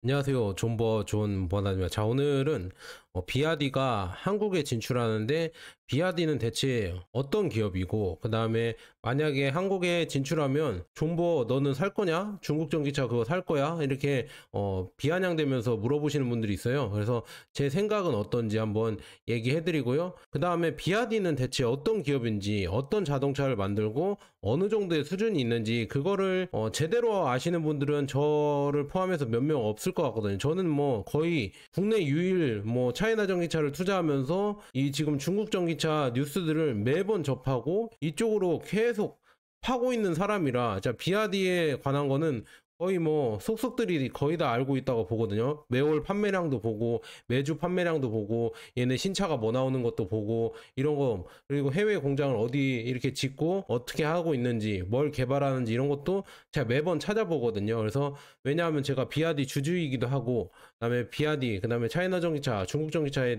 안녕하세요. 존버 존 버나입니다. 자, 오늘은 비아디가 한국에 진출하는데 비아디는 대체 어떤 기업이고, 그 다음에 만약에 한국에 진출하면 존버 너는 살 거냐? 중국 전기차 그거 살 거야? 이렇게 비아냥대면서 물어보시는 분들이 있어요. 그래서 제 생각은 어떤지 한번 얘기해 드리고요. 그 다음에 비아디는 대체 어떤 기업인지, 어떤 자동차를 만들고 어느 정도의 수준이 있는지 그거를 제대로 아시는 분들은 저를 포함해서 몇 명 없을 것 같거든요. 저는 뭐 거의 국내 유일 뭐 차이나 전기차를 투자하면서 이 지금 중국 전기차 뉴스들을 매번 접하고 이쪽으로 계속 파고 있는 사람이라, 자, 비아디에 관한 거는 거의 뭐 속속들이 거의 다 알고 있다고 보거든요. 매월 판매량도 보고 매주 판매량도 보고 얘네 신차가 뭐 나오는 것도 보고 이런 거, 그리고 해외 공장을 어디 이렇게 짓고 어떻게 하고 있는지 뭘 개발하는지 이런 것도 제가 매번 찾아보거든요. 그래서 왜냐하면 제가 비아디 주주이기도 하고, 그다음에 비아디, 그다음에 차이나 전기차, 중국 전기차에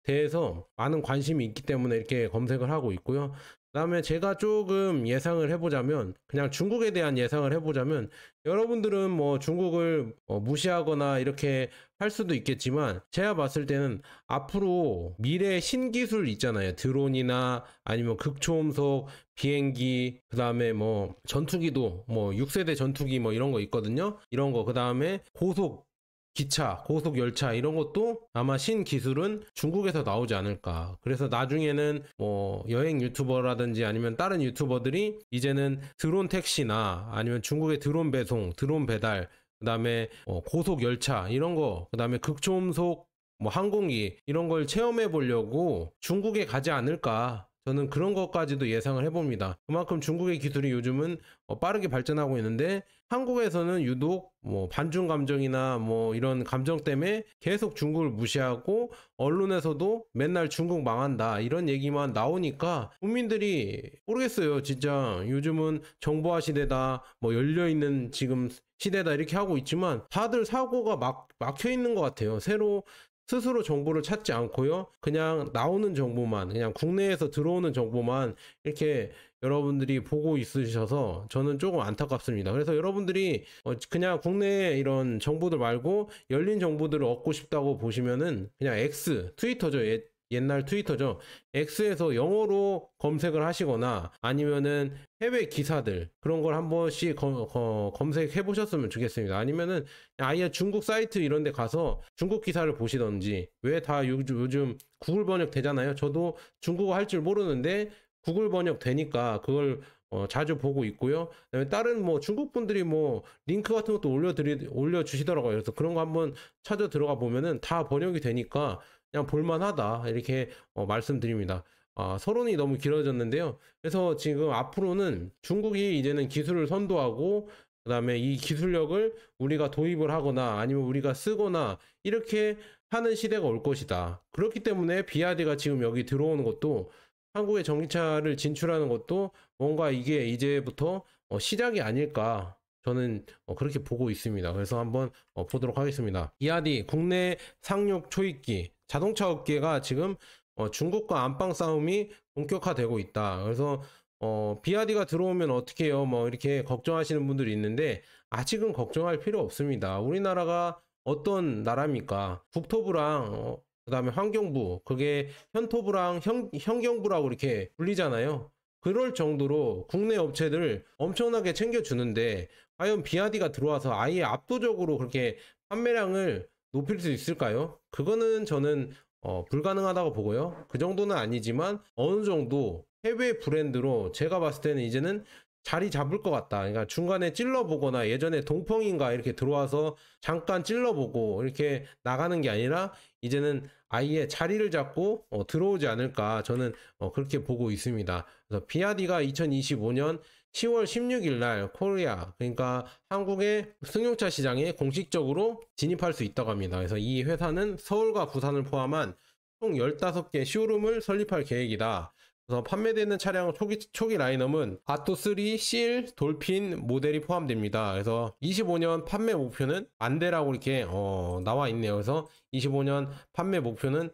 대해서 많은 관심이 있기 때문에 이렇게 검색을 하고 있고요. 그다음에 제가 조금 예상을 해보자면, 그냥 중국에 대한 예상을 해보자면, 여러분들은 뭐 중국을 무시하거나 이렇게 할 수도 있겠지만, 제가 봤을 때는 앞으로 미래 신기술 있잖아요. 드론이나 아니면 극초음속 비행기, 그 다음에 뭐 전투기도 뭐 6세대 전투기 뭐 이런 거 있거든요. 이런 거, 그 다음에 고속 기차, 고속 열차 이런 것도 아마 신기술은 중국에서 나오지 않을까. 그래서 나중에는 뭐 여행 유튜버라든지 아니면 다른 유튜버들이 이제는 드론 택시나 아니면 중국의 드론 배송, 드론 배달, 그다음에 고속 열차 이런 거, 그다음에 극초음속 뭐 항공기 이런 걸 체험해 보려고 중국에 가지 않을까. 저는 그런 것까지도 예상을 해봅니다. 그만큼 중국의 기술이 요즘은 빠르게 발전하고 있는데, 한국에서는 유독 뭐 반중 감정이나 뭐 이런 감정 때문에 계속 중국을 무시하고, 언론에서도 맨날 중국 망한다 이런 얘기만 나오니까 국민들이 모르겠어요. 진짜 요즘은 정보화 시대다, 뭐 열려있는 지금 시대다 이렇게 하고 있지만 다들 사고가 막혀 있는 것 같아요. 새로 스스로 정보를 찾지 않고요. 그냥 나오는 정보만, 그냥 국내에서 들어오는 정보만 이렇게 여러분들이 보고 있으셔서 저는 조금 안타깝습니다. 그래서 여러분들이 그냥 국내에 이런 정보들 말고 열린 정보들을 얻고 싶다고 보시면은 그냥 X, 트위터죠. 옛날 트위터죠. X에서 영어로 검색을 하시거나 아니면은 해외 기사들 그런 걸 한 번씩 검색해 보셨으면 좋겠습니다. 아니면은 아예 중국 사이트 이런 데 가서 중국 기사를 보시던지. 왜 다 요즘 구글 번역 되잖아요. 저도 중국어 할 줄 모르는데 구글 번역 되니까 그걸 자주 보고 있고요. 그다음에 다른 뭐 중국 분들이 뭐 링크 같은 것도 올려주시더라고요. 그래서 그런 거 한번 찾아 들어가 보면은 다 번역이 되니까 그냥 볼만하다 이렇게 말씀드립니다. 서론이 너무 길어졌는데요. 그래서 지금 앞으로는 중국이 이제는 기술을 선도하고, 그다음에 이 기술력을 우리가 도입을 하거나 아니면 우리가 쓰거나 이렇게 하는 시대가 올 것이다. 그렇기 때문에 비아디가 지금 여기 들어오는 것도, 한국의 전기차를 진출하는 것도 뭔가 이게 이제부터 시작이 아닐까. 저는 그렇게 보고 있습니다. 그래서 한번 보도록 하겠습니다. 비아디 국내 상륙 초입기, 자동차 업계가 지금 중국과 안방 싸움이 본격화되고 있다. 그래서 비아디가 들어오면 어떻게 해요? 뭐 이렇게 걱정하시는 분들이 있는데, 아직은 걱정할 필요 없습니다. 우리나라가 어떤 나라입니까? 국토부랑 그다음에 환경부, 그게 현토부랑 현경부라고 이렇게 불리잖아요. 그럴 정도로 국내 업체들 엄청나게 챙겨주는데, 과연 비아디가 들어와서 아예 압도적으로 그렇게 판매량을 높일 수 있을까요? 그거는 저는 불가능하다고 보고요. 그 정도는 아니지만 어느 정도 해외 브랜드로 제가 봤을 때는 이제는 자리 잡을 것 같다. 그러니까 중간에 찔러보거나, 예전에 동펑인가 이렇게 들어와서 잠깐 찔러보고 이렇게 나가는 게 아니라 이제는 아예 자리를 잡고 들어오지 않을까, 저는 그렇게 보고 있습니다. 그래서 비아디가 2025년 10월 16일 날 코리아, 그러니까 한국의 승용차 시장에 공식적으로 진입할 수 있다고 합니다. 그래서 이 회사는 서울과 부산을 포함한 총 15개 쇼룸을 설립할 계획이다. 그래서 판매되는 차량 초기 라인업은 아토3, 실, 돌핀 모델이 포함됩니다. 그래서 25년 판매 목표는 만대라고 이렇게 나와 있네요. 그래서 25년 판매 목표는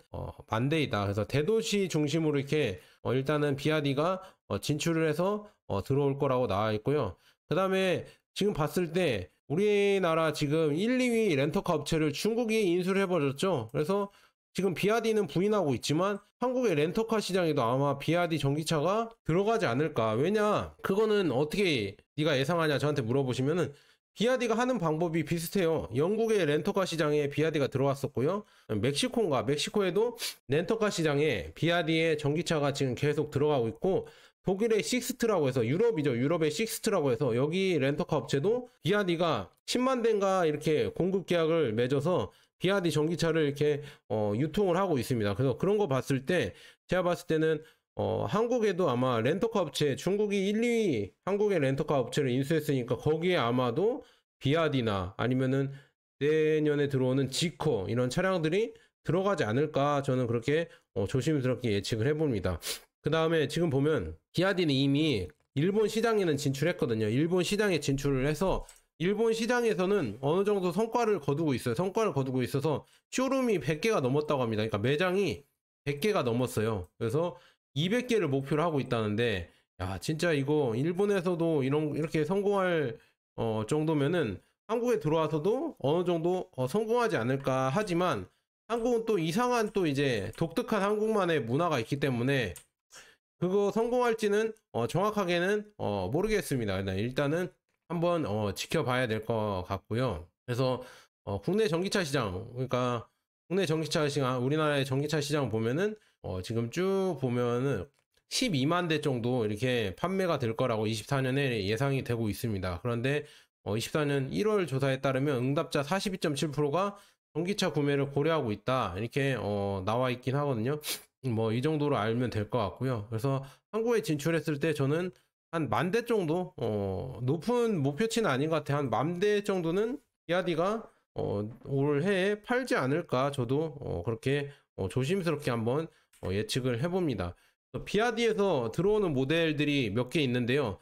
만대이다. 그래서 대도시 중심으로 이렇게 일단은 비아디가 진출을 해서 들어올 거라고 나와 있고요. 그 다음에 지금 봤을 때 우리나라 지금 1, 2위 렌터카 업체를 중국이 인수를 해버렸죠. 그래서 지금 비아디는 부인하고 있지만 한국의 렌터카 시장에도 아마 비아디 전기차가 들어가지 않을까. 왜냐, 그거는 어떻게 네가 예상하냐 저한테 물어보시면은 비아디가 하는 방법이 비슷해요. 영국의 렌터카 시장에 비아디가 들어왔었고요. 멕시코에도 렌터카 시장에 비아디의 전기차가 지금 계속 들어가고 있고, 독일의 식스트라고 해서, 유럽이죠. 유럽의 식스트라고 해서 여기 렌터카 업체도 비아디가 10만 대인가 이렇게 공급 계약을 맺어서 비아디 전기차를 이렇게 유통을 하고 있습니다. 그래서 그런 거 봤을 때 제가 봤을 때는 한국에도 아마 렌터카 업체, 중국이 1, 2위 한국의 렌터카 업체를 인수했으니까 거기에 아마도 비아디나 아니면은 내년에 들어오는 지코 이런 차량들이 들어가지 않을까, 저는 그렇게 조심스럽게 예측을 해봅니다. 그 다음에 지금 보면 비아디는 이미 일본 시장에는 진출했거든요. 일본 시장에 진출을 해서 일본 시장에서는 어느 정도 성과를 거두고 있어요. 성과를 거두고 있어서 쇼룸이 100개가 넘었다고 합니다. 그러니까 매장이 100개가 넘었어요. 그래서 200개를 목표로 하고 있다는데, 야, 진짜 이거 일본에서도 이렇게 성공할 정도면은 한국에 들어와서도 어느 정도 성공하지 않을까. 하지만 한국은 또 이상한, 또 이제 독특한 한국만의 문화가 있기 때문에 그거 성공할지는 정확하게는 모르겠습니다. 일단은 한번 지켜봐야 될 것 같고요. 그래서 국내 전기차 시장, 그러니까 국내 전기차 시장, 우리나라의 전기차 시장 보면은 지금 쭉 보면은 12만 대 정도 이렇게 판매가 될 거라고 24년에 예상이 되고 있습니다. 그런데 24년 1월 조사에 따르면 응답자 42.7%가 전기차 구매를 고려하고 있다, 이렇게 나와 있긴 하거든요. 뭐 이 정도로 알면 될 것 같고요. 그래서 한국에 진출했을 때 저는 한 10,000대 정도, 높은 목표치는 아닌 것 같아요. 한 10,000대 정도는 비아디가 올 해에 팔지 않을까, 저도 그렇게 조심스럽게 한번 예측을 해봅니다. 비아디에서 들어오는 모델들이 몇 개 있는데요.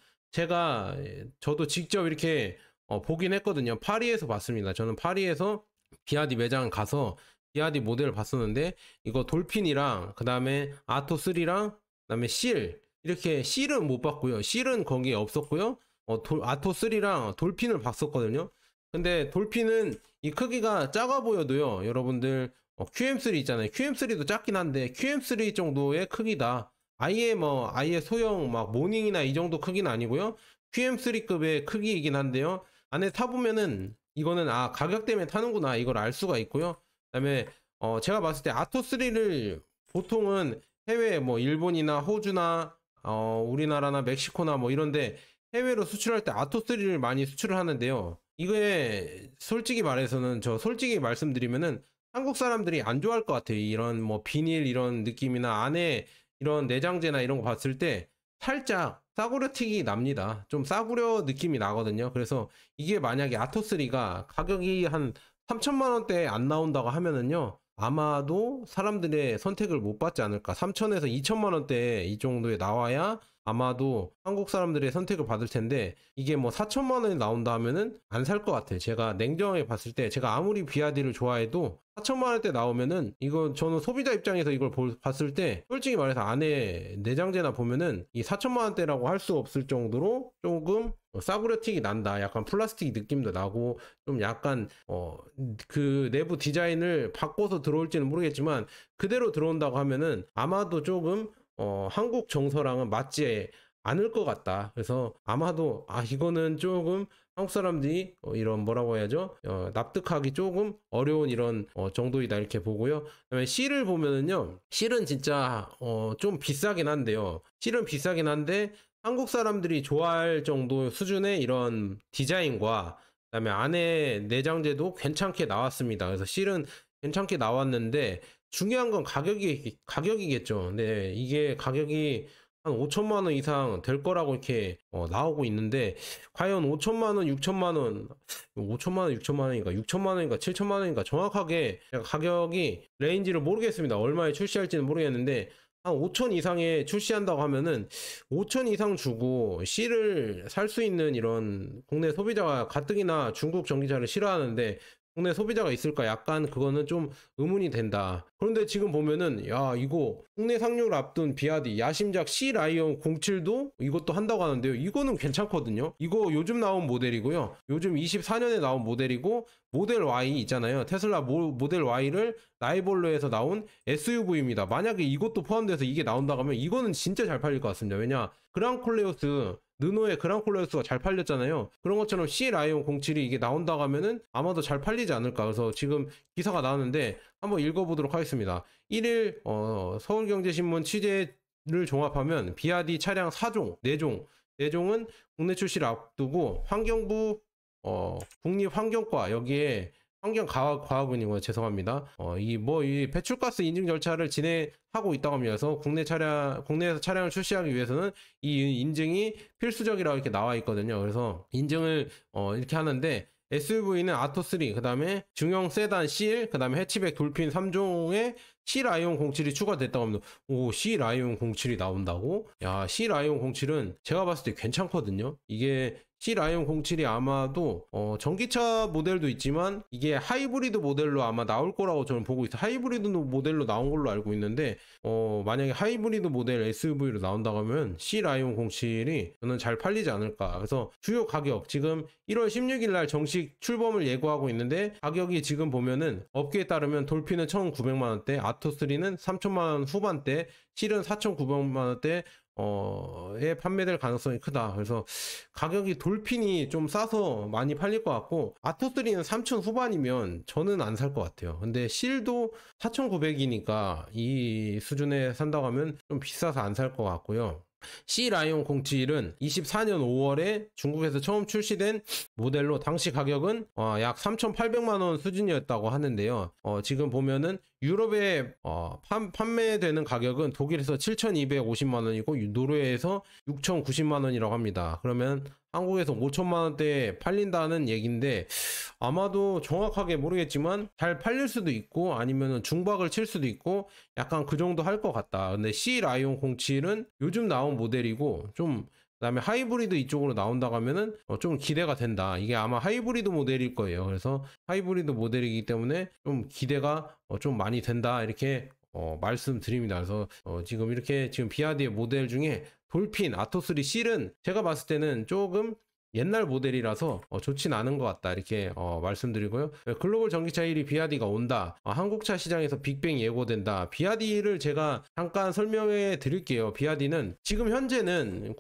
저도 직접 이렇게 보긴 했거든요. 파리에서 봤습니다. 저는 파리에서 비아디 매장 가서 비아디 모델을 봤었는데, 이거 돌핀이랑 그 다음에 아토3랑 그 다음에 이렇게 실은 못 봤고요. 실은 거기에 없었고요. 아토3랑 돌핀을 봤었거든요. 근데 돌핀은 이 크기가 작아 보여도요, 여러분들 QM3 있잖아요. QM3도 작긴 한데 QM3 정도의 크기다. 아예 소형 막 모닝이나 이 정도 크기는 아니고요. QM3급의 크기이긴 한데요. 안에 타보면은 이거는 가격 때문에 타는구나, 이걸 알 수가 있고요. 그다음에 제가 봤을 때 아토3를 보통은 해외 뭐 일본이나 호주나 우리나라나 멕시코나 뭐 이런데 해외로 수출할 때 아토3를 많이 수출을 하는데요. 이게 솔직히 말해서는, 저 솔직히 말씀드리면은 한국 사람들이 안 좋아할 것 같아요. 이런 뭐 비닐 이런 느낌이나 안에 이런 내장재나 이런 거 봤을 때 살짝 싸구려 틱이 납니다. 좀 싸구려 느낌이 나거든요. 그래서 이게 만약에 아토3가 가격이 한 3천만 원대에 안 나온다고 하면은요, 아마도 사람들의 선택을 못 받지 않을까. 3천에서 2천만 원대 이 정도에 나와야 아마도 한국 사람들의 선택을 받을 텐데, 이게 뭐 4천만 원에 나온다 하면은 안 살 것 같아요. 제가 냉정하게 봤을 때, 제가 아무리 비아디를 좋아해도 4천만 원대 나오면은, 이거 저는 소비자 입장에서 이걸 봤을 때 솔직히 말해서 안에 내장재나 보면은 이 4천만 원대라고 할 수 없을 정도로 조금 싸구려 틱이 난다. 약간 플라스틱 느낌도 나고, 좀 약간 그 내부 디자인을 바꿔서 들어올지는 모르겠지만 그대로 들어온다고 하면은 아마도 조금 한국 정서랑은 맞지 않을 것 같다. 그래서 아마도 이거는 조금 한국 사람들이 이런 뭐라고 해야죠? 납득하기 조금 어려운 이런 정도이다, 이렇게 보고요. 그다음에 실을 보면은요, 실은 진짜 좀 비싸긴 한데요. 실은 비싸긴 한데 한국 사람들이 좋아할 정도 수준의 이런 디자인과 그다음에 안에 내장재도 괜찮게 나왔습니다. 그래서 실은 괜찮게 나왔는데 중요한 건 가격이겠죠. 근데 이게 가격이 한 5천만 원 이상 될 거라고 이렇게 나오고 있는데, 과연 5천만 원, 6천만 원, 5천만 원, 6천만 원인가, 6천만 원인가, 7천만 원인가, 정확하게 가격이 레인지를 모르겠습니다. 얼마에 출시할지는 모르겠는데 한 5천 이상에 출시한다고 하면은 5천 이상 주고 C를 살 수 있는 이런 국내 소비자가 가뜩이나 중국 전기차를 싫어하는데 국내 소비자가 있을까? 약간 그거는 좀 의문이 된다. 그런데 지금 보면은 야 이거 국내 상륙을 앞둔 비아디 야심작 C 라이온 07도 이것도 한다고 하는데요. 이거는 괜찮거든요. 이거 요즘 나온 모델이고요. 요즘 24년에 나온 모델이고 모델 Y 있잖아요. 테슬라 모델 Y를 라이볼로에서 나온 SUV입니다. 만약에 이것도 포함돼서 이게 나온다고 하면 이거는 진짜 잘 팔릴 것 같습니다. 왜냐 그랑콜레오스 르노의 그랑콜레오스가 잘 팔렸잖아요. 그런 것처럼 C 라이온 07이 이게 나온다고 하면은 아마도 잘 팔리지 않을까. 그래서 지금 기사가 나왔는데 한번 읽어보도록 하겠습니다. 1일 서울경제신문 취재를 종합하면 비아디 차량 4종, 4종은 국내 출시를 앞두고 환경부 국립환경과 여기에 환경과학원이고 죄송합니다. 이 배출가스 인증 절차를 진행하고 있다고 합니다. 그래서 국내에서 차량을 출시하기 위해서는 이 인증이 필수적이라고 이렇게 나와 있거든요. 그래서 인증을 이렇게 하는데 SUV는 아토3, 그 다음에 중형 세단 C1, 그 다음에 해치백 돌핀 3종의 C 라이온 07이 추가됐다고 합니다. 오, C 라이온 07이 나온다고? 야, C 라이온 07은 제가 봤을 때 괜찮거든요. 이게 C 라이온 07이 아마도 전기차 모델도 있지만 이게 하이브리드 모델로 아마 나올 거라고 저는 보고 있어요. 하이브리드 모델로 나온 걸로 알고 있는데 만약에 하이브리드 모델 SUV로 나온다고 하면 C 라이온 07이 저는 잘 팔리지 않을까. 그래서 주요 가격 지금 1월 16일 날 정식 출범을 예고하고 있는데 가격이 지금 보면은 업계에 따르면 돌핀은 1,900만 원대, 아토3는 3천만 원 후반대, 실은 4,900만 원대 에 판매될 가능성이 크다. 그래서 가격이 돌핀이 좀 싸서 많이 팔릴 것 같고 아토3는 3천 후반이면 저는 안 살 것 같아요. 근데 실도 4,900이니까 이 수준에 산다고 하면 좀 비싸서 안 살 것 같고요. C 라이온 07은 24년 5월에 중국에서 처음 출시된 모델로 당시 가격은 약 3,800만 원 수준이었다고 하는데요. 지금 보면은 유럽에 판매되는 가격은 독일에서 7,250만 원이고 노르웨이에서 6,090만 원이라고 합니다. 그러면 한국에서 5천만 원대에 팔린다는 얘기인데 아마도 정확하게 모르겠지만 잘 팔릴 수도 있고 아니면 중박을 칠 수도 있고 약간 그 정도 할 것 같다. 근데 C 라이온 07은 요즘 나온 모델이고 좀 그다음에 하이브리드 이쪽으로 나온다고 하면은 좀 기대가 된다. 이게 아마 하이브리드 모델일 거예요. 그래서 하이브리드 모델이기 때문에 좀 기대가 좀 많이 된다. 이렇게 말씀드립니다. 그래서 지금 이렇게 지금 비아디의 모델 중에 돌핀, 아토3 C는 제가 봤을 때는 조금 옛날 모델이라서 좋진 않은 것 같다 이렇게 말씀드리고요. 글로벌 전기차 1위 비아디가 온다. 한국차 시장에서 빅뱅 예고된다. 비아디를 제가 잠깐 설명해 드릴게요. 비아디는 지금 현재는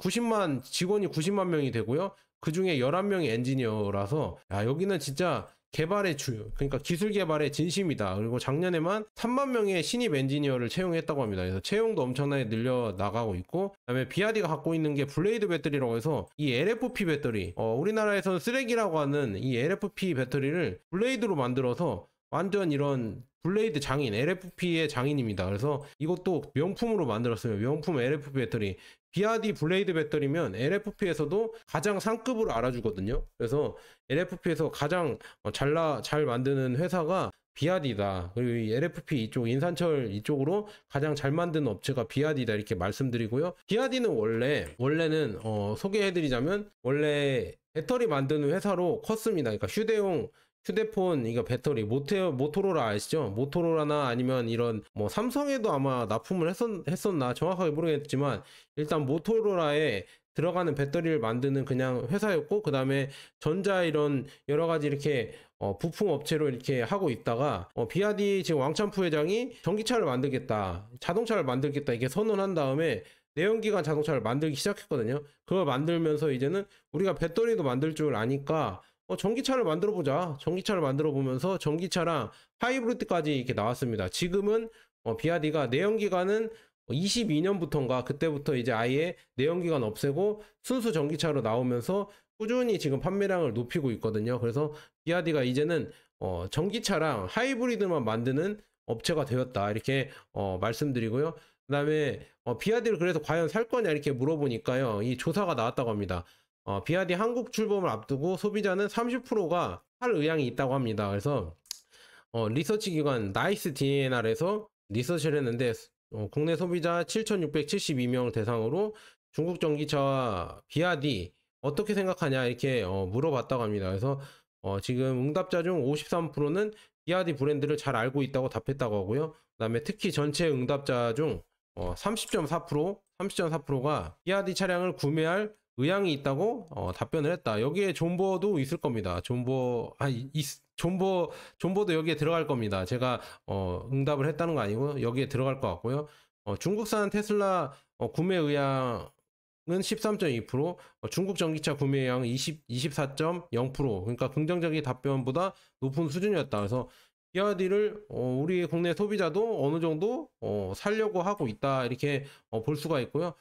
직원이 90만 명이 되고요. 그 중에 11명이 엔지니어라서 여기는 진짜 개발의 그러니까 기술 개발의 진심이다. 그리고 작년에만 3만 명의 신입 엔지니어를 채용했다고 합니다. 그래서 채용도 엄청나게 늘려 나가고 있고, 그다음에 비아디가 갖고 있는 게 블레이드 배터리라고 해서 이 LFP 배터리, 우리나라에서는 쓰레기라고 하는 이 LFP 배터리를 블레이드로 만들어서 완전 이런 블레이드 장인, LFP의 장인입니다. 그래서 이것도 명품으로 만들었어요. 명품 LFP 배터리. 비아디 블레이드 배터리면 LFP에서도 가장 상급으로 알아주거든요. 그래서 LFP에서 가장 잘 만드는 회사가 비아디다. 그리고 이 LFP 이쪽 인산철 이쪽으로 가장 잘 만드는 업체가 비아디다 이렇게 말씀드리고요. 비아디는 원래는 소개해드리자면 원래 배터리 만드는 회사로 컸습니다. 그러니까 휴대폰 이거 배터리 모토로라 아시죠? 모토로라나 아니면 이런 뭐 삼성에도 아마 납품을 했었나 정확하게 모르겠지만 일단 모토로라에 들어가는 배터리를 만드는 그냥 회사였고 그 다음에 전자 이런 여러 가지 이렇게 부품 업체로 이렇게 하고 있다가 비아디 지금 왕찬프 회장이 전기차를 만들겠다, 자동차를 만들겠다 이렇게 선언한 다음에 내연기관 자동차를 만들기 시작했거든요. 그걸 만들면서 이제는 우리가 배터리도 만들 줄 아니까 전기차를 만들어보자. 전기차를 만들어보면서 전기차랑 하이브리드까지 이렇게 나왔습니다. 지금은 비아디가 내연기관은 22년부터인가 그때부터 이제 아예 내연기관 없애고 순수 전기차로 나오면서 꾸준히 지금 판매량을 높이고 있거든요. 그래서 비아디가 이제는 전기차랑 하이브리드만 만드는 업체가 되었다. 이렇게 말씀드리고요. 그 다음에 비아디를 그래서 과연 살 거냐 이렇게 물어보니까요. 이 조사가 나왔다고 합니다. 비아디 한국 출범을 앞두고 소비자는 30%가 살 의향이 있다고 합니다. 그래서 리서치 기관 나이스 DNR에서 리서치를 했는데 국내 소비자 7,672명 대상으로 중국 전기차와 비아디 어떻게 생각하냐 이렇게 물어봤다고 합니다. 그래서 지금 응답자 중 53%는 비아디 브랜드를 잘 알고 있다고 답했다고 하고요. 그다음에 특히 전체 응답자 중 30.4%가 비아디 차량을 구매할 의향이 있다고 답변을 했다. 여기에 존버도 있을 겁니다. 존버도 여기에 들어갈 겁니다. 제가 응답을 했다는 거 아니고 여기에 들어갈 것 같고요. 중국산 테슬라 구매 의향은 13.2%, 중국 전기차 구매 의향은 24.0%, 그러니까 긍정적인 답변보다 높은 수준이었다. 그래서 비아디를 우리 국내 소비자도 어느 정도 살려고 하고 있다, 이렇게 볼 수가 있고요.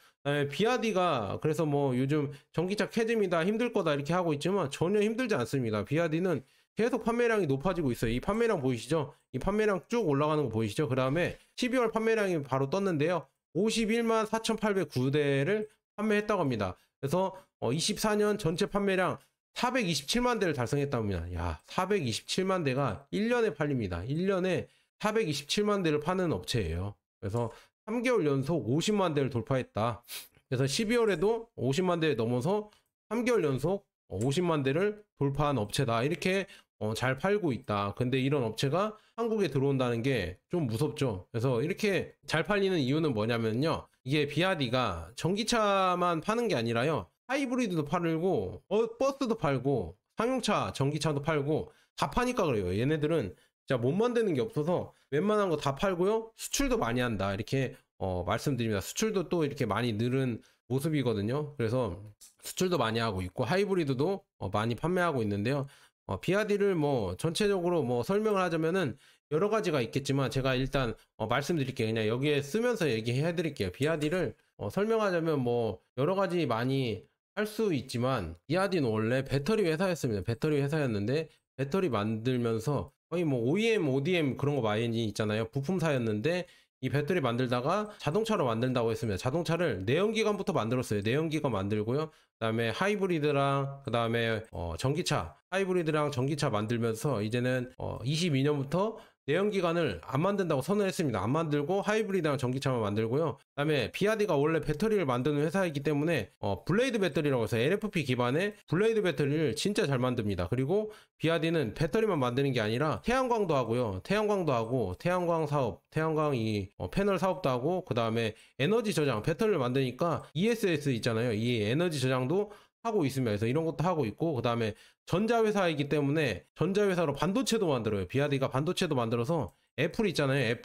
비아디가 그래서 뭐 요즘 전기차 캐즘이다, 힘들 거다 이렇게 하고 있지만 전혀 힘들지 않습니다. 비아디는 계속 판매량이 높아지고 있어요. 이 판매량 보이시죠? 이 판매량 쭉 올라가는 거 보이시죠? 그 다음에 12월 판매량이 바로 떴는데요. 51만 4,809대를 판매했다고 합니다. 그래서 24년 전체 판매량 427만 대를 달성했답니다. 야, 427만 대가 1년에 팔립니다. 1년에 427만 대를 파는 업체예요. 그래서 3개월 연속 50만 대를 돌파했다. 그래서 12월에도 50만 대 넘어서 3개월 연속 50만 대를 돌파한 업체다. 이렇게 잘 팔고 있다. 근데 이런 업체가 한국에 들어온다는 게 좀 무섭죠. 그래서 이렇게 잘 팔리는 이유는 뭐냐면요. 이게 비아디가 전기차만 파는 게 아니라요. 하이브리드도 팔고, 버스도 팔고, 상용차, 전기차도 팔고, 다 파니까 그래요. 얘네들은 진짜 못 만드는 게 없어서 웬만한 거 다 팔고요. 수출도 많이 한다. 이렇게 말씀드립니다. 수출도 또 이렇게 많이 늘은 모습이거든요. 그래서 수출도 많이 하고 있고, 하이브리드도 많이 판매하고 있는데요. 비아디를 뭐 전체적으로 뭐 설명을 하자면은 여러 가지가 있겠지만 제가 일단 말씀드릴게요. 그냥 여기에 쓰면서 얘기해 드릴게요. 비아디를 설명하자면 뭐 여러 가지 많이 할 수 있지만, 비아디는 원래 배터리 회사였습니다. 배터리 회사였는데 배터리 만들면서 거의 뭐 OEM, ODM 그런 거 많이 있잖아요. 부품사였는데 이 배터리 만들다가 자동차로 만든다고 했습니다. 자동차를 내연기관부터 만들었어요. 내연기관 만들고요. 그다음에 하이브리드랑 그다음에 전기차, 하이브리드랑 전기차 만들면서 이제는 22년부터 내연기관을 안 만든다고 선언했습니다. 안 만들고 하이브리드랑 전기차만 만들고요. 그다음에 비아디가 원래 배터리를 만드는 회사이기 때문에 블레이드 배터리라고 해서 LFP 기반의 블레이드 배터리를 진짜 잘 만듭니다. 그리고 비아디는 배터리만 만드는 게 아니라 태양광도 하고요. 태양광도 하고 태양광 사업, 태양광 이 패널 사업도 하고, 그다음에 에너지 저장, 배터리를 만드니까 ESS 있잖아요. 이 에너지 저장도 하고 있습니다. 그래서 이런 것도 하고 있고, 그 다음에 전자회사이기 때문에 전자회사로 반도체도 만들어요. 비아디가 반도체도 만들어서 애플 있잖아요.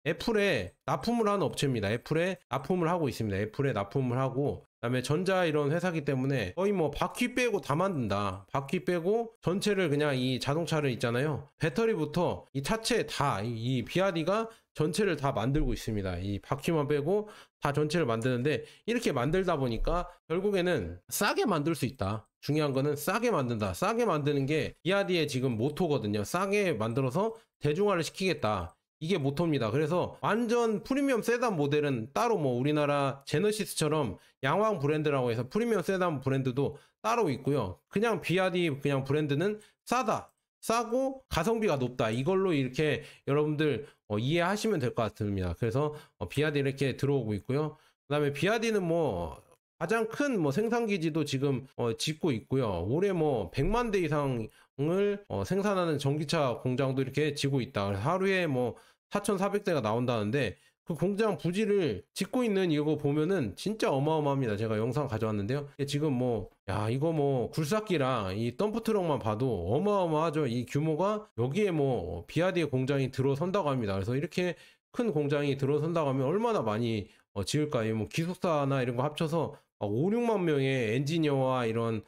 애플에 납품을 하는 업체입니다. 애플에 납품을 하고 있습니다. 애플에 납품을 하고, 그다음에 전자 이런 회사기 때문에 거의 뭐 바퀴 빼고 다 만든다. 바퀴 빼고 전체를 그냥 이 자동차를 있잖아요. 배터리부터 이 차체 다 이 비아디가 전체를 다 만들고 있습니다. 이 바퀴만 빼고 다 전체를 만드는데, 이렇게 만들다 보니까 결국에는 싸게 만들 수 있다. 중요한 거는 싸게 만든다. 싸게 만드는 게 비아디의 지금 모토거든요. 싸게 만들어서 대중화를 시키겠다. 이게 모토입니다. 그래서 완전 프리미엄 세단 모델은 따로 뭐 우리나라 제너시스처럼 양왕 브랜드라고 해서 프리미엄 세단 브랜드도 따로 있고요. 그냥 비아디 그냥 브랜드는 싸다. 싸고 가성비가 높다. 이걸로 이렇게 여러분들 이해하시면 될 것 같습니다. 그래서 비아디 이렇게 들어오고 있고요. 그 다음에 비아디는 뭐 가장 큰 뭐 생산 기지도 지금 짓고 있고요. 올해 뭐 100만 대 이상을 생산하는 전기차 공장도 이렇게 지고 있다. 그래서 하루에 뭐 4,400대가 나온다는데, 그 공장 부지를 짓고 있는 이거 보면은 진짜 어마어마합니다. 제가 영상 가져왔는데요. 지금 뭐, 야, 이거 뭐 굴삭기랑 이 덤프트럭만 봐도 어마어마하죠. 이 규모가. 여기에 뭐 비아디의 공장이 들어선다고 합니다. 그래서 이렇게 큰 공장이 들어선다고 하면 얼마나 많이 지을까요? 뭐 기숙사나 이런 거 합쳐서 5, 6만 명의 엔지니어와 이런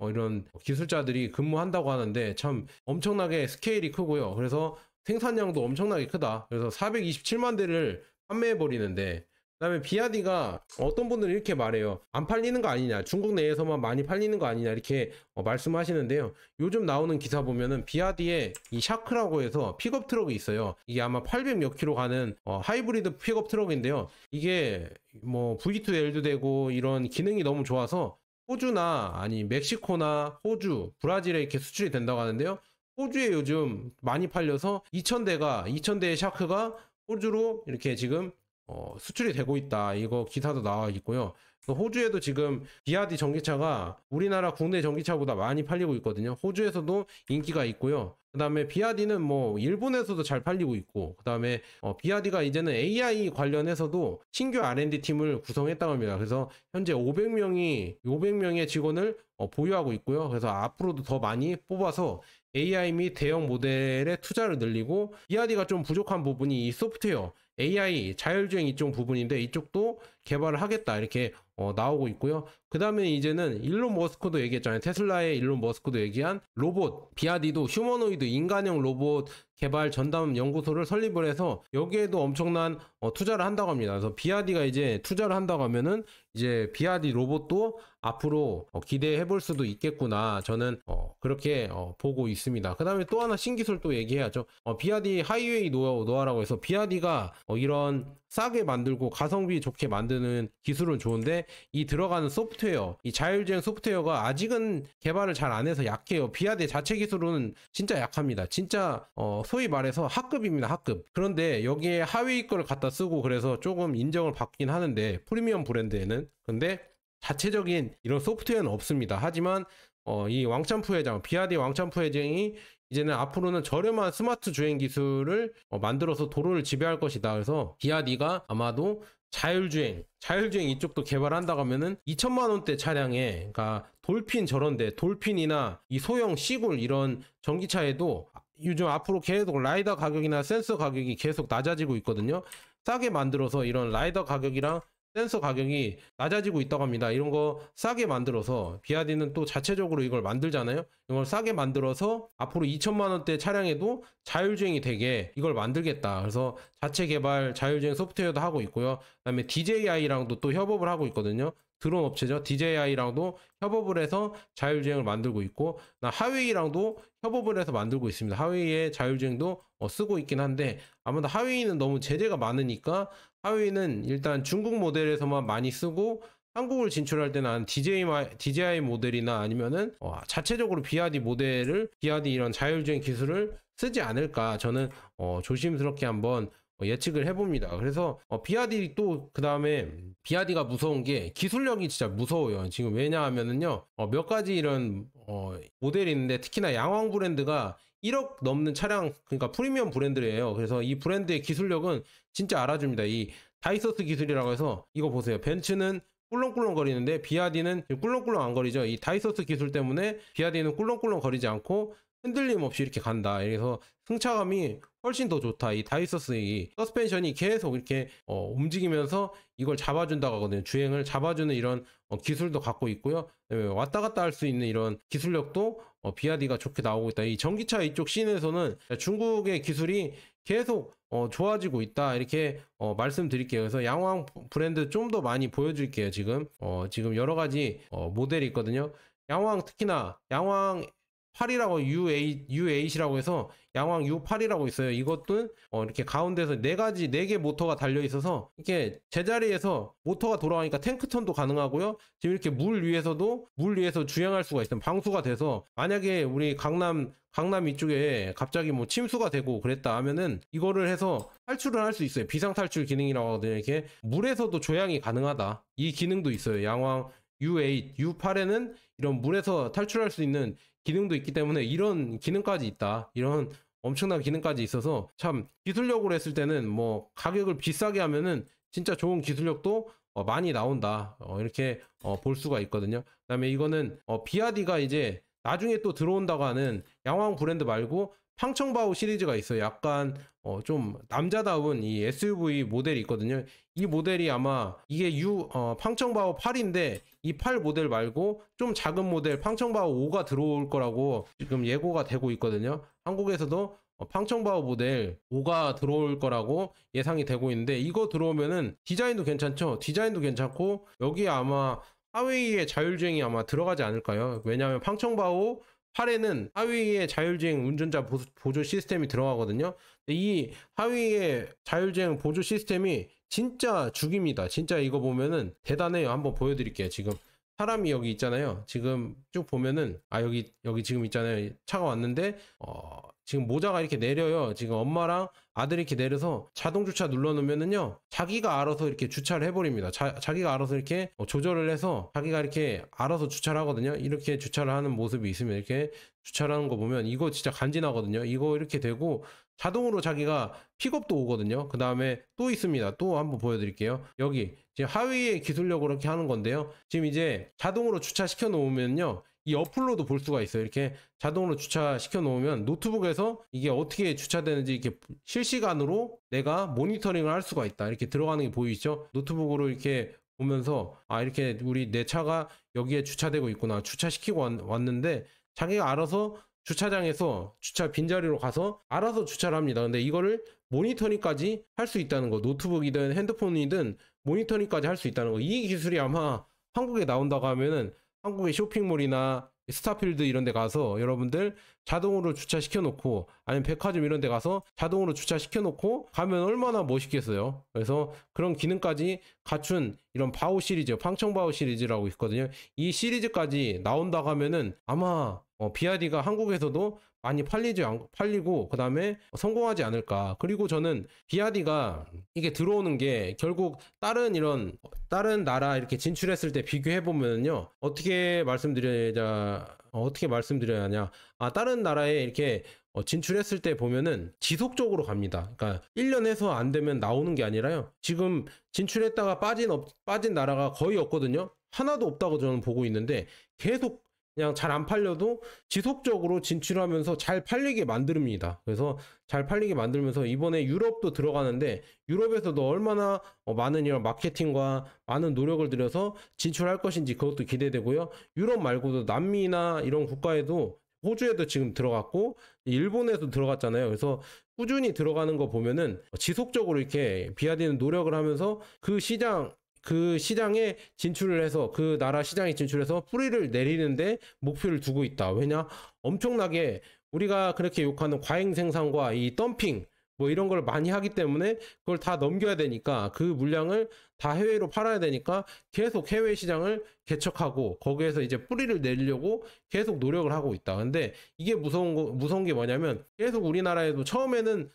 기술자들이 근무한다고 하는데 참 엄청나게 스케일이 크고요. 그래서 생산량도 엄청나게 크다. 그래서 427만 대를 판매해 버리는데, 그다음에 비아디가 어떤 분들은 이렇게 말해요. 안 팔리는 거 아니냐, 중국 내에서만 많이 팔리는 거 아니냐, 이렇게 말씀하시는데요. 요즘 나오는 기사 보면은 비아디에 이 샤크라고 해서 픽업 트럭이 있어요. 이게 아마 800몇 킬로 가는 하이브리드 픽업 트럭인데요. 이게 뭐 V2L도 되고 이런 기능이 너무 좋아서 호주나 아니 멕시코나 호주, 브라질에 이렇게 수출이 된다고 하는데요. 호주에 요즘 많이 팔려서 2,000대의 샤크가 호주로 이렇게 지금 수출이 되고 있다. 이거 기사도 나와 있고요. 호주에도 지금 비아디 전기차가 우리나라 국내 전기차보다 많이 팔리고 있거든요. 호주에서도 인기가 있고요. 그 다음에 비아디는 뭐 일본에서도 잘 팔리고 있고, 그 다음에 비아디가 이제는 AI 관련해서도 신규 R&D 팀을 구성했다고 합니다. 그래서 현재 500명의 직원을 보유하고 있고요. 그래서 앞으로도 더 많이 뽑아서 AI 및 대형 모델의 투자를 늘리고, 비아디가 좀 부족한 부분이 이 소프트웨어 AI 자율주행 이쪽 부분인데, 이쪽도 개발을 하겠다 이렇게 나오고 있고요. 그 다음에 이제는 일론 머스크도 얘기했잖아요. 테슬라의 일론 머스크도 얘기한 로봇, 비아디도 휴머노이드 인간형 로봇 개발 전담 연구소를 설립을 해서 여기에도 엄청난 투자를 한다고 합니다. 그래서 비아디가 이제 투자를 한다고 하면은 이제 비아디 로봇도 앞으로 기대해 볼 수도 있겠구나. 저는 그렇게 보고 있습니다. 그 다음에 또 하나 신기술 또 얘기해야죠. 비아디 하이웨이 노아라고 해서, 비아디가 이런 싸게 만들고 가성비 좋게 만드는 기술은 좋은데, 이 들어가는 소프트웨어, 이 자율주행 소프트웨어가 아직은 개발을 잘 안 해서 약해요. 비아디 자체 기술은 진짜 약합니다. 진짜 소위 말해서 하급입니다. 하급. 그런데 여기에 하위 거를 갖다 쓰고 그래서 조금 인정을 받긴 하는데, 프리미엄 브랜드에는. 근데 자체적인 이런 소프트웨어는 없습니다. 하지만 이 왕찬프 회장, 비아디 왕찬프 회장이 이제는 앞으로는 저렴한 스마트 주행 기술을 만들어서 도로를 지배할 것이다. 그래서 비아디가 아마도 자율주행 이쪽도 개발한다고 하면은 2천만 원대 차량에, 그러니까 돌핀 저런데, 돌핀이나 이 소형 시골 이런 전기차에도 요즘 앞으로 계속 라이더 가격이나 센서 가격이 계속 낮아지고 있거든요. 싸게 만들어서 이런 라이더 가격이랑 센서 가격이 낮아지고 있다고 합니다. 이런 거 싸게 만들어서, 비아디는 또 자체적으로 이걸 만들잖아요. 이걸 싸게 만들어서 앞으로 2천만 원대 차량에도 자율주행이 되게 이걸 만들겠다. 그래서 자체 개발 자율주행 소프트웨어도 하고 있고요. 그다음에 DJI랑도 또 협업을 하고 있거든요. 드론 업체죠. DJI랑도 협업을 해서 자율주행을 만들고 있고, 하웨이랑도 협업을 해서 만들고 있습니다. 하웨이의 자율주행도 쓰고 있긴 한데, 아무래도 하웨이는 너무 제재가 많으니까 하웨이는 일단 중국 모델에서만 많이 쓰고, 한국을 진출할 때는 DJI 모델이나 아니면은 자체적으로 비아디 이런 자율주행 기술을 쓰지 않을까, 저는 조심스럽게 한번 예측을 해봅니다. 그래서 비아디 또 그 다음에 비아디가 무서운 게 기술력이 진짜 무서워요. 지금 왜냐하면은요, 몇 가지 이런 모델이 있는데, 특히나 양왕 브랜드가 1억 넘는 차량, 그러니까 프리미엄 브랜드예요. 그래서 이 브랜드의 기술력은 진짜 알아줍니다. 이 다이소스 기술이라고 해서, 이거 보세요. 벤츠는 꿀렁꿀렁 거리는데 비아디는 꿀렁꿀렁 안 거리죠. 이 다이소스 기술 때문에 비아디는 꿀렁꿀렁 거리지 않고 흔들림 없이 이렇게 간다. 그래서 승차감이 훨씬 더 좋다. 이 다이소스 이 서스펜션이 계속 이렇게 움직이면서 이걸 잡아준다고 하거든요. 주행을 잡아주는 이런 기술도 갖고 있고요. 왔다 갔다 할 수 있는 이런 기술력도 비아디가 좋게 나오고 있다. 이 전기차 이쪽 씬에서는 중국의 기술이 계속 좋아지고 있다. 이렇게 말씀드릴게요. 그래서 양왕 브랜드 좀 더 많이 보여드릴게요. 지금 여러 가지 모델이 있거든요. 양왕, 특히나 양왕 8이라고 U8이라고 해서 양왕 U8이라고 있어요. 이것도 이렇게 가운데서 네 개 모터가 달려 있어서 이렇게 제자리에서 모터가 돌아가니까 탱크턴도 가능하고요. 지금 이렇게 물 위에서 주행할 수가 있어요. 방수가 돼서 만약에 우리 강남 이쪽에 갑자기 뭐 침수가 되고 그랬다 하면은 이거를 해서 탈출을 할 수 있어요. 비상 탈출 기능이라고 하거든요. 이렇게 물에서도 조향이 가능하다. 이 기능도 있어요. 양왕 U8, U8에는 이런 물에서 탈출할 수 있는 기능도 있기 때문에 이런 기능까지 있다. 이런 엄청난 기능까지 있어서 참 기술력으로 했을 때는 뭐 가격을 비싸게 하면은 진짜 좋은 기술력도 많이 나온다. 이렇게 볼 수가 있거든요. 그다음에 이거는 비아디가 이제 나중에 또 들어온다고 하는 양왕 브랜드 말고 팡청바오 시리즈가 있어요. 약간 좀 남자다운 이 SUV 모델이 있거든요. 이 모델이 아마 이게 팡청바오 8인데 이 8 모델 말고 좀 작은 모델 팡청바오 5가 들어올 거라고 지금 예고가 되고 있거든요. 한국에서도 팡청바오 모델 5가 들어올 거라고 예상이 되고 있는데, 이거 들어오면은 디자인도 괜찮죠. 디자인도 괜찮고 여기에 아마 하웨이의 자율주행이 아마 들어가지 않을까요? 왜냐하면 팡청바오 8에는 하웨이의 자율주행 운전자 보조 시스템이 들어가거든요. 이 하웨이의 자율주행 보조 시스템이 진짜 죽입니다. 진짜 이거 보면은 대단해요. 한번 보여드릴게요. 지금 사람이 여기 있잖아요. 지금 쭉 보면은 여기 지금 있잖아요. 차가 왔는데 지금 모자가 이렇게 내려요. 지금 엄마랑 아들이 이렇게 내려서 자동 주차 눌러 놓으면은요, 자기가 알아서 이렇게 주차를 해버립니다. 자기가 알아서 이렇게 조절을 해서 자기가 이렇게 알아서 주차를 하거든요. 이렇게 주차를 하는 모습이 있으면, 이렇게 주차를 하는 거 보면 이거 진짜 간지나거든요. 이거 이렇게 되고 자동으로 자기가 픽업도 오거든요. 그 다음에 또 있습니다. 또 한번 보여드릴게요. 여기 지금 하위의 기술력으로 이렇게 하는 건데요. 지금 이제 자동으로 주차시켜 놓으면요, 이 어플로도 볼 수가 있어요. 이렇게 자동으로 주차시켜 놓으면 노트북에서 이게 어떻게 주차되는지 이렇게 실시간으로 내가 모니터링을 할 수가 있다. 이렇게 들어가는 게 보이시죠? 노트북으로 이렇게 보면서 이렇게 내 차가 여기에 주차되고 있구나, 주차시키고 왔는데 자기가 알아서 주차장에서 주차 빈자리로 가서 알아서 주차를 합니다. 근데 이거를 모니터링까지 할 수 있다는 거, 노트북이든 핸드폰이든 모니터링까지 할 수 있다는 거. 이 기술이 아마 한국에 나온다고 하면은 한국의 쇼핑몰이나 스타필드 이런 데 가서 여러분들 자동으로 주차시켜 놓고, 아니면 백화점 이런 데 가서 자동으로 주차시켜 놓고 가면 얼마나 멋있겠어요. 그래서 그런 기능까지 갖춘 이런 바오 시리즈, 팡청바오 시리즈라고 있거든요. 이 시리즈까지 나온다고 하면은 아마 비아디가 한국에서도 많이 팔리고 그 다음에 성공하지 않을까. 그리고 저는 비아디가 이게 들어오는 게 결국 다른 나라 이렇게 진출했을 때 비교해 보면요, 어떻게 말씀드려야 하냐, 다른 나라에 이렇게 진출했을 때 보면은 지속적으로 갑니다. 그러니까 1년 해서 안 되면 나오는 게 아니라요, 지금 진출했다가 빠진 나라가 거의 없거든요. 하나도 없다고 저는 보고 있는데, 계속 그냥 잘 안 팔려도 지속적으로 진출하면서 잘 팔리게 만듭니다. 그래서 잘 팔리게 만들면서 이번에 유럽도 들어가는데, 유럽에서도 얼마나 많은 이런 마케팅과 많은 노력을 들여서 진출할 것인지 그것도 기대되고요. 유럽 말고도 남미나 이런 국가에도, 호주에도 지금 들어갔고 일본에도 들어갔잖아요. 그래서 꾸준히 들어가는 거 보면은 지속적으로 이렇게 비아디는 노력을 하면서 그 시장에 진출을 해서, 그 나라 시장에 진출해서 뿌리를 내리는데 목표를 두고 있다. 왜냐? 엄청나게 우리가 그렇게 욕하는 과잉 생산과 이 덤핑 뭐 이런 걸 많이 하기 때문에 그걸 다 넘겨야 되니까, 그 물량을 다 해외로 팔아야 되니까 계속 해외 시장을 개척하고 거기에서 이제 뿌리를 내리려고 계속 노력을 하고 있다. 근데 이게 무서운 게 뭐냐면, 계속 우리나라에도 처음에는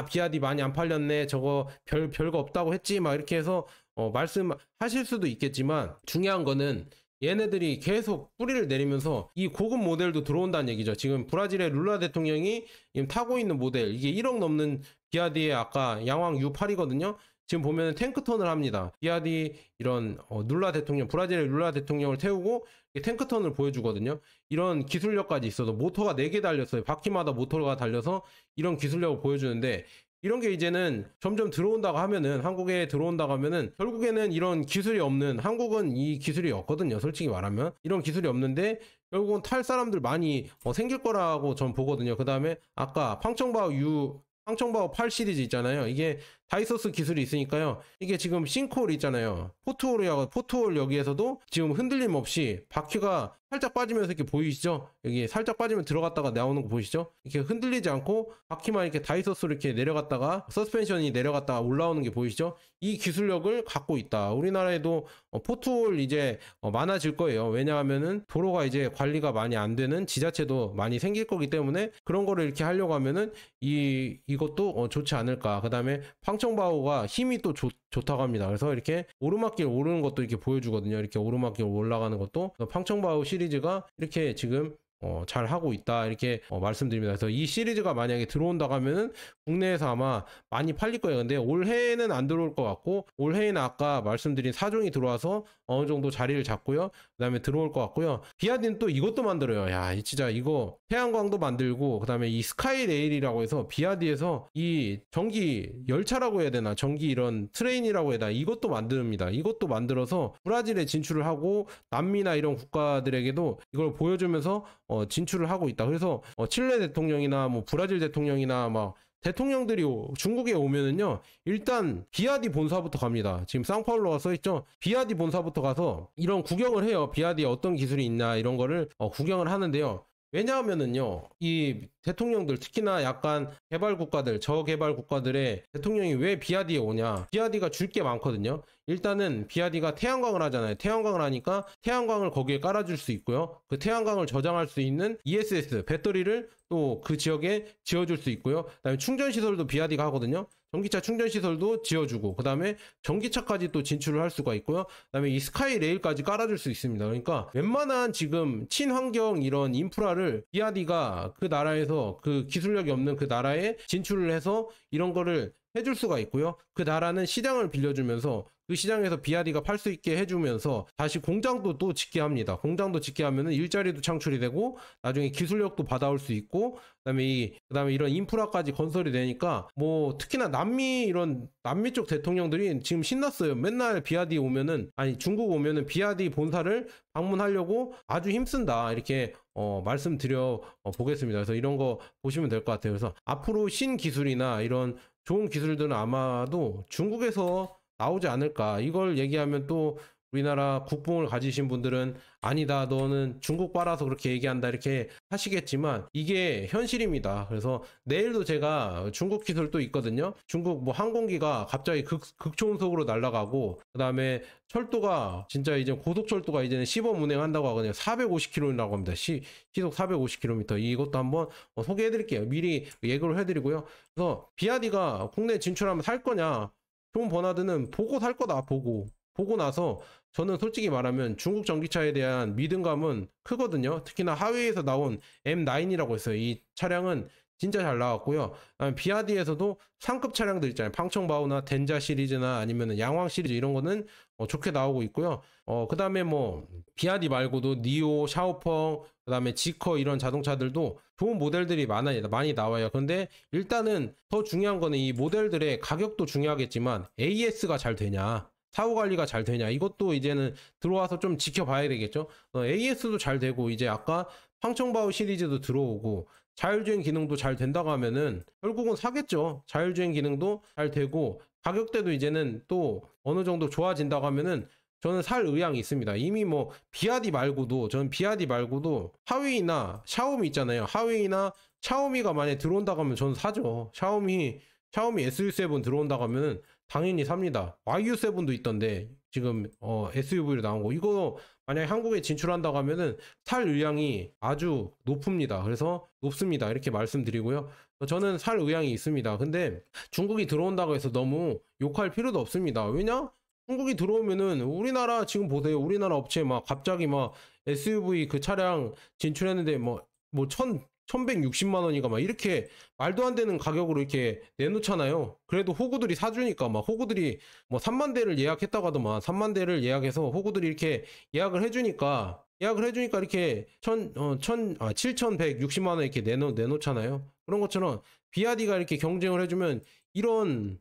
비아디 많이 안 팔렸네, 저거 별거 없다고 했지, 막 이렇게 해서 말씀하실 수도 있겠지만, 중요한 거는 얘네들이 계속 뿌리를 내리면서 이 고급 모델도 들어온다는 얘기죠. 지금 브라질의 룰라 대통령이 지금 타고 있는 모델, 이게 1억 넘는 비아디의 아까 양왕 U8이거든요. 지금 보면 탱크턴을 합니다. 비아디 이런 브라질의 룰라 대통령을 태우고 탱크턴을 보여주거든요. 이런 기술력까지 있어도, 모터가 4개 달렸어요. 바퀴마다 모터가 달려서 이런 기술력을 보여주는데, 이런 게 이제는 점점 들어온다고 하면은, 한국에 들어온다고 하면은 결국에는 이런 기술이 없는, 한국은 이 기술이 없거든요. 솔직히 말하면 이런 기술이 없는데 결국은 탈 사람들 많이 생길 거라고 전 보거든요. 그 다음에 아까 팡청바오 8 시리즈 있잖아요. 이게 다이소스 기술이 있으니까요. 이게 지금 싱크홀 있잖아요. 포트홀 여기에서도 지금 흔들림 없이 바퀴가 살짝 빠지면서 이렇게 보이시죠? 여기 살짝 빠지면 들어갔다가 나오는 거 보이시죠? 이렇게 흔들리지 않고 바퀴만 이렇게 다이소스로 이렇게 내려갔다가 서스펜션이 내려갔다가 올라오는 게 보이시죠? 이 기술력을 갖고 있다. 우리나라에도 포트홀 이제 많아질 거예요. 왜냐하면은 도로가 이제 관리가 많이 안 되는 지자체도 많이 생길 거기 때문에, 그런 거를 이렇게 하려고 하면은 이것도 좋지 않을까. 그 다음에 팡청바오가 힘이 또 좋다고 합니다. 그래서 이렇게 오르막길 오르는 것도 이렇게 보여주거든요. 이렇게 오르막길 올라가는 것도. 팡청바오 시리즈가 이렇게 지금 잘 하고 있다, 이렇게 말씀드립니다. 그래서 이 시리즈가 만약에 들어온다고 하면은 국내에서 아마 많이 팔릴 거예요. 근데 올해에는 안 들어올 것 같고, 올해에는 아까 말씀드린 4종이 들어와서 어느 정도 자리를 잡고요. 그 다음에 들어올 것 같고요. 비아디는 또 이것도 만들어요. 야, 진짜 이거 태양광도 만들고, 그 다음에 이 스카이레일이라고 해서 비아디에서 이 전기 열차라고 해야 되나, 전기 이런 트레인이라고 해야 되나, 이것도 만듭니다. 이것도 만들어서 브라질에 진출을 하고 남미나 이런 국가들에게도 이걸 보여주면서 진출을 하고 있다. 그래서 칠레 대통령이나 뭐 브라질 대통령이나 막 대통령들이 중국에 오면은요, 일단 비아디 본사부터 갑니다. 지금 상파울로가 써있죠. 비아디 본사부터 가서 이런 구경을 해요. 비아디에 어떤 기술이 있나 이런 거를 구경을 하는데요. 왜냐하면은요, 이 대통령들, 특히나 약간 개발 국가들, 저개발 국가들의 대통령이 왜 비아디에 오냐, 비아디가 줄 게 많거든요. 일단은 비아디가 태양광을 하잖아요. 태양광을 하니까 태양광을 거기에 깔아줄 수 있고요. 그 태양광을 저장할 수 있는 ESS 배터리를 또 그 지역에 지어줄 수 있고요. 그다음에 충전 시설도 비아디가 하거든요. 전기차 충전 시설도 지어주고, 그 다음에 전기차까지 또 진출을 할 수가 있고요. 그 다음에 이 스카이 레일까지 깔아줄 수 있습니다. 그러니까 웬만한 지금 친환경 이런 인프라를 비아디가 그 나라에서 그 기술력이 없는 그 나라에 진출을 해서 이런 거를 해줄 수가 있고요. 그 나라는 시장을 빌려주면서 그 시장에서 비아디가 팔 수 있게 해주면서 다시 공장도 또 짓게 합니다. 공장도 짓게 하면은 일자리도 창출이 되고 나중에 기술력도 받아올 수 있고, 그다음에 이런 인프라까지 건설이 되니까 뭐 특히나 남미 쪽 대통령들이 지금 신났어요. 맨날 비아디 오면은, 아니 중국 오면은 비아디 본사를 방문하려고 아주 힘쓴다, 이렇게 말씀드려 보겠습니다. 그래서 이런 거 보시면 될 것 같아요. 그래서 앞으로 신기술이나 이런 좋은 기술들은 아마도 중국에서 나오지 않을까. 이걸 얘기하면 또 우리나라 국뽕을 가지신 분들은 아니다, 너는 중국 빨아서 그렇게 얘기한다, 이렇게 하시겠지만 이게 현실입니다. 그래서 내일도 제가 중국 기술도 있거든요. 중국 뭐 항공기가 갑자기 극초음속으로 날아가고, 그 다음에 철도가 진짜 이제 고속철도가 이제는 시범 운행한다고 하거든요. 450km라고 합니다. 시속 450km. 이것도 한번 소개해 드릴게요. 미리 예고를 해드리고요. 그래서 비아디가 국내 진출하면 살 거냐, 존 버나드는 보고 살 거다. 보고 나서 저는 솔직히 말하면 중국 전기차에 대한 믿음감은 크거든요. 특히나 하웨이에서 나온 M9이라고 있어요. 이 차량은 진짜 잘 나왔고요. 비아디에서도 상급 차량들 있잖아요. 팡청바오나 덴자 시리즈나 아니면 양황 시리즈, 이런 거는 좋게 나오고 있고요. 그 다음에 뭐 비아디 말고도 니오, 샤오펑, 그 다음에 지커, 이런 자동차들도 좋은 모델들이 많이 나와요. 근데 일단은 더 중요한 거는 이 모델들의 가격도 중요하겠지만 AS가 잘 되냐, 사후 관리가 잘 되냐, 이것도 이제는 들어와서 좀 지켜봐야 되겠죠. AS도 잘 되고, 이제 아까 팡청바오 시리즈도 들어오고 자율주행 기능도 잘 된다고 하면은 결국은 사겠죠. 자율주행 기능도 잘 되고 가격대도 이제는 또 어느 정도 좋아진다고 하면은 저는 살 의향이 있습니다. 이미 뭐 저는 비아디 말고도 하웨이나 샤오미 있잖아요. 하웨이나 샤오미가 만약에 들어온다고 하면 저는 사죠. 샤오미 SU7 들어온다고 하면은 당연히 삽니다. YU7도 있던데 지금 SUV로 나온 거, 이거 만약에 한국에 진출한다고 하면은 살 의향이 아주 높습니다. 이렇게 말씀드리고요. 저는 살 의향이 있습니다. 근데 중국이 들어온다고 해서 너무 욕할 필요도 없습니다. 왜냐? 중국이 들어오면은 우리나라 지금 보세요. 우리나라 업체 막 갑자기 막 SUV 그 차량 진출했는데 뭐 1160만 원이가 막 이렇게 말도 안 되는 가격으로 이렇게 내놓잖아요. 그래도 호구들이 사주니까, 막 호구들이 뭐 3만 대를 예약했다고 하더만 3만 대를 예약해서 호구들이 이렇게 예약을 해주니까 이렇게 7,160만 원 이렇게 내놓잖아요. 그런 것처럼 비아디가 이렇게 경쟁을 해주면 이런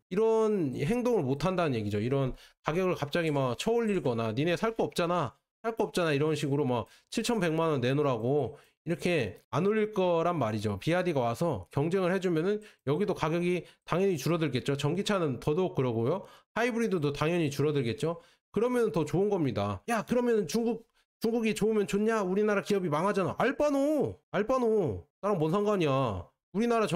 행동을 못 한다는 얘기죠. 이런 가격을 갑자기 막 쳐올리거나 니네 살 거 없잖아 이런 식으로 막 7,100만 원 내놓으라고 이렇게 안 올릴 거란 말이죠. 비아디가 와서 경쟁을 해주면은 여기도 가격이 당연히 줄어들겠죠. 전기차는 더더욱 그러고요. 하이브리드도 당연히 줄어들겠죠. 그러면 더 좋은 겁니다. 야, 그러면 중국이 좋으면 좋냐? 우리나라 기업이 망하잖아. 알바노 나랑 뭔 상관이야. 우리나라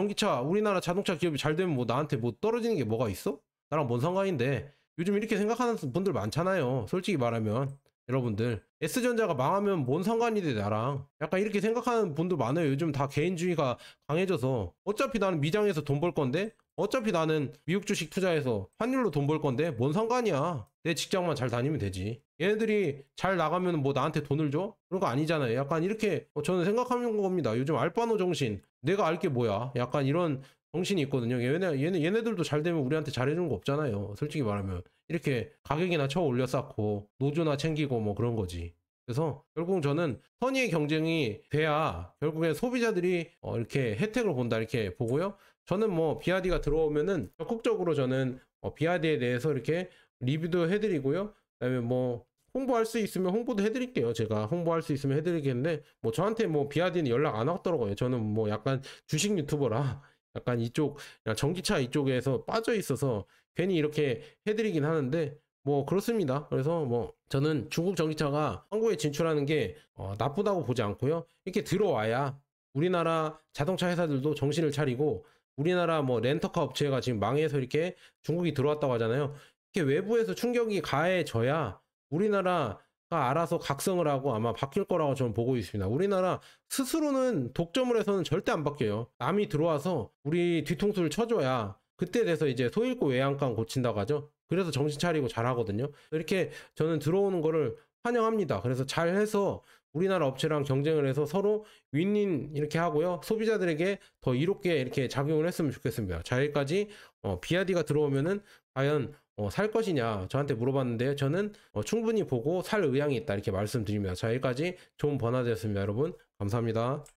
자동차 기업이 잘 되면 뭐 나한테 뭐 떨어지는 게 뭐가 있어? 나랑 뭔 상관인데. 요즘 이렇게 생각하는 분들 많잖아요. 솔직히 말하면 여러분들, S전자가 망하면 뭔 상관이 돼 나랑. 약간 이렇게 생각하는 분들 많아요. 요즘 다 개인주의가 강해져서 어차피 나는 미장에서 돈 벌 건데, 어차피 나는 미국 주식 투자해서 환율로 돈 벌 건데 뭔 상관이야. 내 직장만 잘 다니면 되지. 얘네들이 잘 나가면 뭐 나한테 돈을 줘? 그런 거 아니잖아요. 약간 이렇게 저는 생각하는 겁니다. 요즘 알바노 정신, 내가 알 게 뭐야, 약간 이런 정신이 있거든요. 얘네들도 잘 되면 우리한테 잘해주는 거 없잖아요. 솔직히 말하면 이렇게 가격이나 쳐 올려 쌓고 노조나 챙기고 뭐 그런 거지. 그래서 결국 저는 선의의 경쟁이 돼야 결국엔 소비자들이 이렇게 혜택을 본다, 이렇게 보고요. 저는 뭐 비아디가 들어오면은 적극적으로 저는 비아디에 대해서 이렇게 리뷰도 해드리고요. 그다음에 뭐 홍보할 수 있으면 홍보도 해드릴게요. 제가 홍보할 수 있으면 해드리겠는데, 뭐 저한테 뭐 비아디는 연락 안 왔더라고요. 저는 뭐 약간 주식 유튜버라 약간 이쪽 전기차 이쪽에서 빠져 있어서 괜히 이렇게 해드리긴 하는데 뭐 그렇습니다. 그래서 뭐 저는 중국 전기차가 한국에 진출하는 게 나쁘다고 보지 않고요. 이렇게 들어와야 우리나라 자동차 회사들도 정신을 차리고, 우리나라 뭐 렌터카 업체가 지금 망해서 이렇게 중국이 들어왔다고 하잖아요. 이렇게 외부에서 충격이 가해져야 우리나라가 알아서 각성을 하고 아마 바뀔 거라고 저는 보고 있습니다. 우리나라 스스로는 독점을 해서는 절대 안 바뀌어요. 남이 들어와서 우리 뒤통수를 쳐줘야 그때 돼서 이제 소잃고 외양간 고친다고 하죠. 그래서 정신 차리고 잘하거든요. 이렇게 저는 들어오는 거를 환영합니다. 그래서 잘해서 우리나라 업체랑 경쟁을 해서 서로 윈윈 이렇게 하고요. 소비자들에게 더 이롭게 이렇게 작용을 했으면 좋겠습니다. 자, 여기까지 비아디가 들어오면은 과연 살 것이냐 저한테 물어봤는데 저는 충분히 보고 살 의향이 있다 이렇게 말씀드립니다. 자, 여기까지 좋은 번화 되었습니다. 여러분 감사합니다.